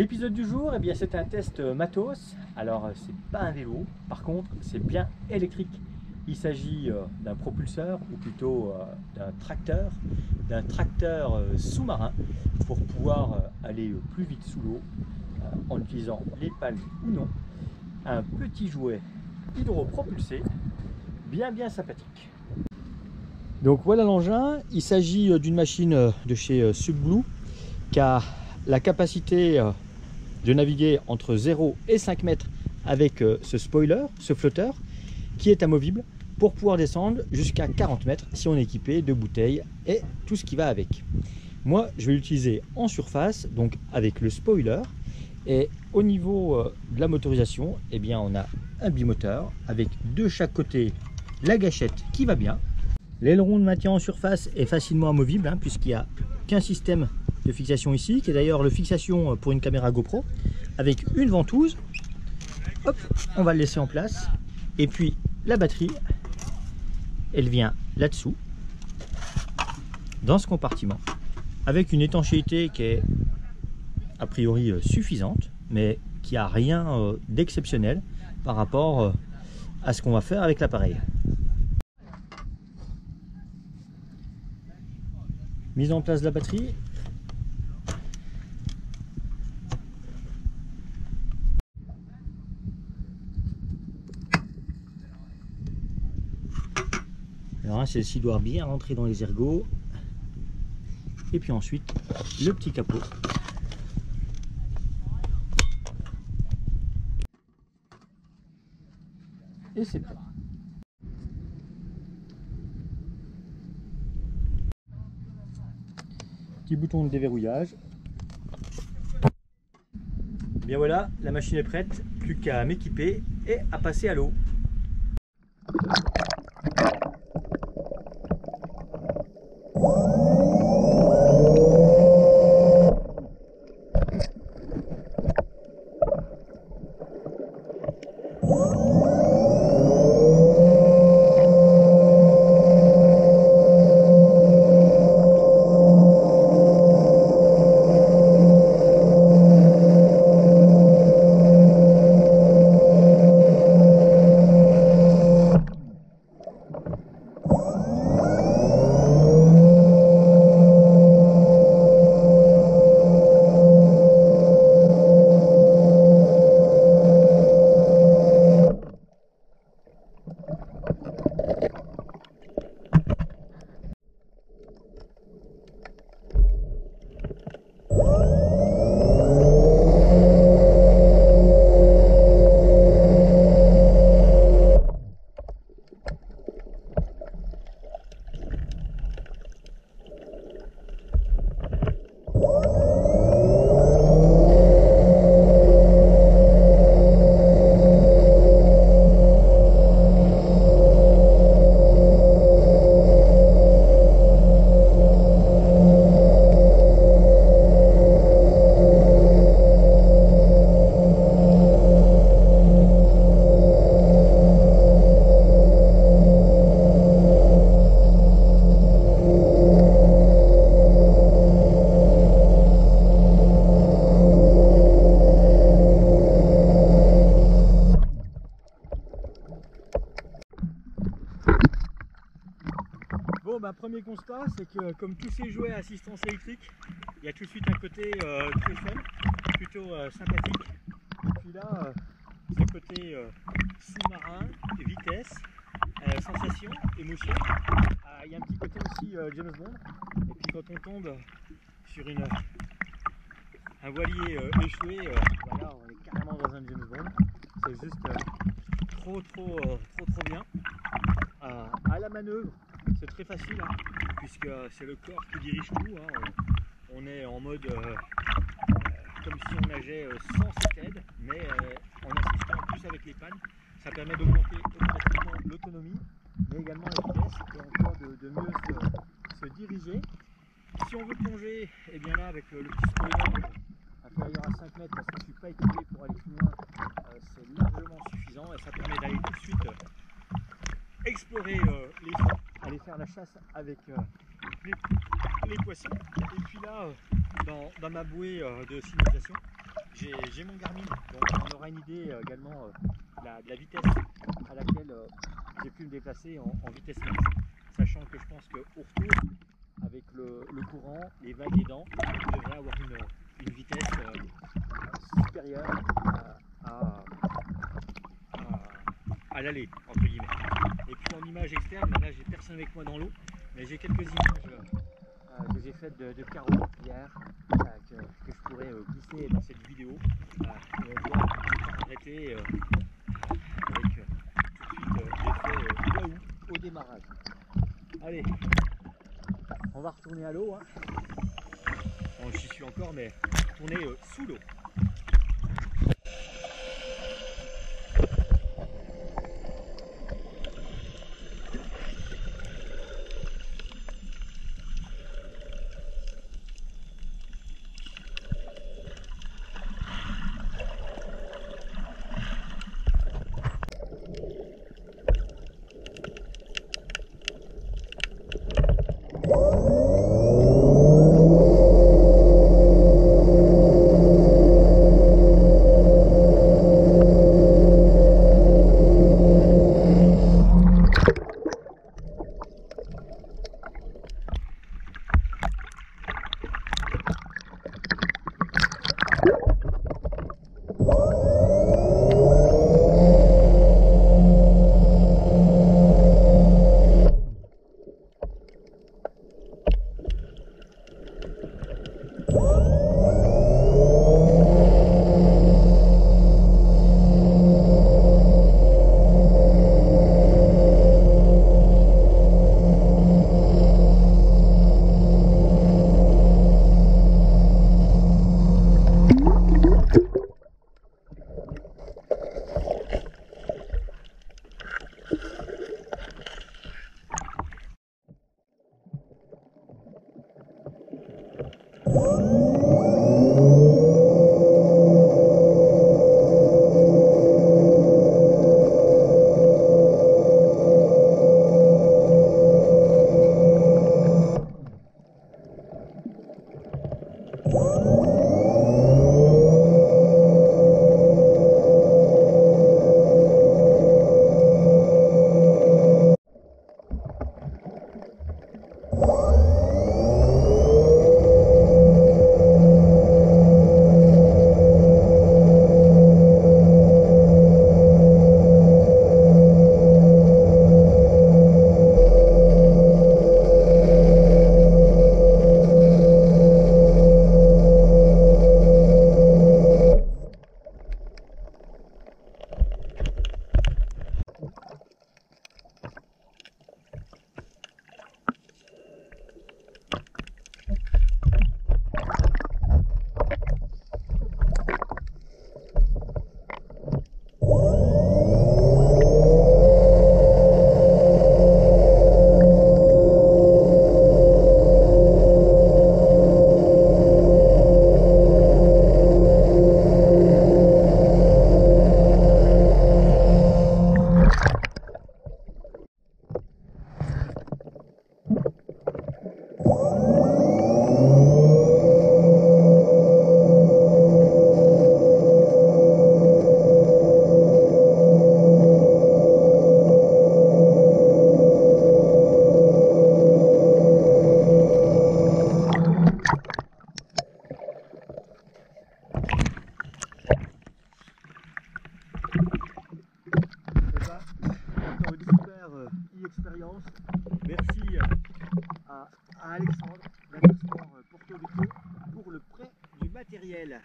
L'épisode du jour, eh bien, c'est un test matos. Alors, c'est pas un vélo, par contre, c'est bien électrique. Il s'agit d'un propulseur, ou plutôt d'un tracteur sous-marin, pour pouvoir aller plus vite sous l'eau, en utilisant les palmes ou non. Un petit jouet hydropropulsé, bien sympathique. Donc voilà l'engin. Il s'agit d'une machine de chez Subblue qui a la capacité de naviguer entre 0 et 5 mètres avec ce spoiler, ce flotteur, qui est amovible pour pouvoir descendre jusqu'à 40 mètres si on est équipé de bouteilles et tout ce qui va avec. Moi, je vais l'utiliser en surface, donc avec le spoiler. Et au niveau de la motorisation, eh bien, on a un bimoteur avec de chaque côté la gâchette qui va bien. L'aileron de maintien en surface est facilement amovible, puisqu'il n'y a qu'un système de fixation ici, qui est d'ailleurs le fixation pour une caméra GoPro, avec une ventouse. Hop, on va le laisser en place. Et puis la batterie, elle vient là-dessous, dans ce compartiment, avec une étanchéité qui est a priori suffisante, mais qui a rien d'exceptionnel par rapport à ce qu'on va faire avec l'appareil. Mise en place de la batterie. Alors celle-ci doit bien rentrer dans les ergots. Et puis ensuite le petit capot. Et c'est prêt. Petit bouton de déverrouillage. Bien voilà, la machine est prête, plus qu'à m'équiper et à passer à l'eau. Bon, premier constat, c'est que comme tous ces jouets à assistance électrique, il y a tout de suite un côté très fun, plutôt sympathique. Et puis là, ce côté sous-marin, vitesse, sensation, émotion. Il y a un petit côté aussi James Bond. Et puis quand on tombe sur un voilier échoué, voilà, on est carrément dans un James Bond. C'est juste trop bien. À la manœuvre, c'est très facile, puisque c'est le corps qui dirige tout. On est en mode comme si on nageait sans cette aide, mais en assistant en plus avec les pannes. Ça permet d'augmenter automatiquement l'autonomie, mais également la vitesse, et encore de mieux se diriger. Si on veut plonger, et bien là avec le petit spoiler inférieur à 5 mètres, parce que je ne suis pas équipé pour aller plus loin, c'est largement suffisant, et ça permet d'aller tout de suite explorer les fonds, aller faire la chasse avec les poissons. Et puis là, dans ma bouée de signalisation, j'ai mon Garmin, donc on aura une idée également de la vitesse à laquelle j'ai pu me déplacer en vitesse max. Sachant que je pense qu'au retour, avec le courant, les vagues aidant, je devrais avoir une vitesse supérieure à l'aller, entre guillemets. Et puis en image externe, là j'ai personne avec moi dans l'eau, mais j'ai quelques images que j'ai faites de carreaux hier, que je pourrais glisser dans cette vidéo. Et on voit arrêter avec tout de suite l'effet waouh au démarrage. Allez, on va retourner à l'eau. Hein. Bon, j'y suis encore, mais retourner sous l'eau. e-expérience. Merci à Alexandre d'Intersport Porto Vecchio pour le prêt du matériel.